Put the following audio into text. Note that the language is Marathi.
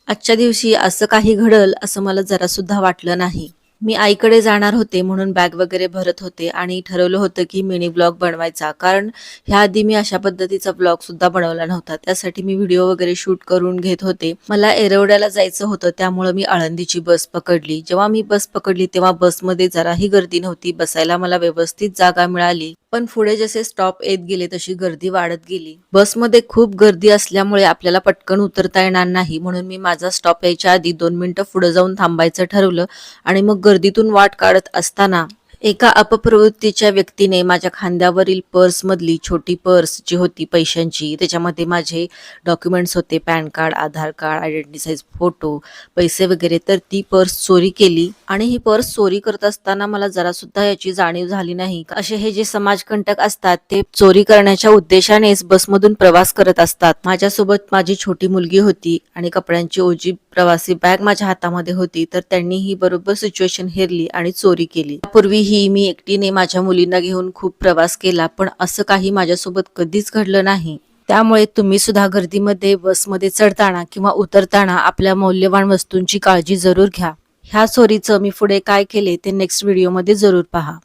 आजच्या दिवशी असं काही घडल असं मला जरा सुद्धा वाटलं नाही. मी आईकडे जाणार होते म्हणून बॅग वगैरे भरत होते आणि ठरवलं होतं की मिनी ब्लॉग बनवायचा. कारण ह्याआधी मी अशा पद्धतीचा ब्लॉग सुद्धा बनवला नव्हता. त्यासाठी मी व्हिडिओ वगैरे शूट करून घेत होते. मला एरवड्याला जायचं होतं त्यामुळे मी आळंदीची बस पकडली. जेव्हा मी बस पकडली तेव्हा बसमध्ये जराही गर्दी नव्हती. बसायला मला व्यवस्थित जागा मिळाली. पण पुढे जसे स्टॉप येत गेले तशी गर्दी वाढत गेली. बसमध्ये खूप गर्दी असल्यामुळे आपल्याला पटकन उतरता येणार नाही, म्हणून मी माझा स्टॉप यायच्या आधी 2 मिनिटं पुढे जाऊन थांबायचं ठरवलं आणि मग गर्दीतून वाट काढत असताना एका अपप्रवृत्तीच्या व्यक्तीने माझ्या खांद्यावरील पर्समधली छोटी पर्स जी होती पैशांची, त्याच्यामध्ये माझे डॉक्युमेंट्स होते, पॅन कार्ड, आधार कार्ड, आयडेंटिटी साईज फोटो, पैसे वगैरे, तर ती पर्स चोरी केली. आणि ही पर्स चोरी करत असताना मला जरा सुद्धा याची जाणीव झाली नाही. असे हे जे समाजकंटक असतात ते चोरी करण्याच्या उद्देशानेच बसमधून प्रवास करत असतात. माझ्यासोबत माझी छोटी मुलगी होती आणि कपड्यांची ओझी प्रवासी बॅग माझ्या हातामध्ये होती, तर त्यांनी ही बरोबर सिच्युएशन हेरली आणि चोरी केली. पूर्वीही मी एकटीने माझ्या मुलींना घेऊन खूप प्रवास केला, पण असं काही माझ्यासोबत कधीच घडलं नाही. त्यामुळे तुम्ही सुद्धा गर्दीमध्ये बसमध्ये चढताना किंवा उतरताना आपल्या मौल्यवान वस्तूंची काळजी जरूर घ्या. ह्या चोरीचं मी पुढे काय केले ते नेक्स्ट व्हिडिओमध्ये जरूर पहा.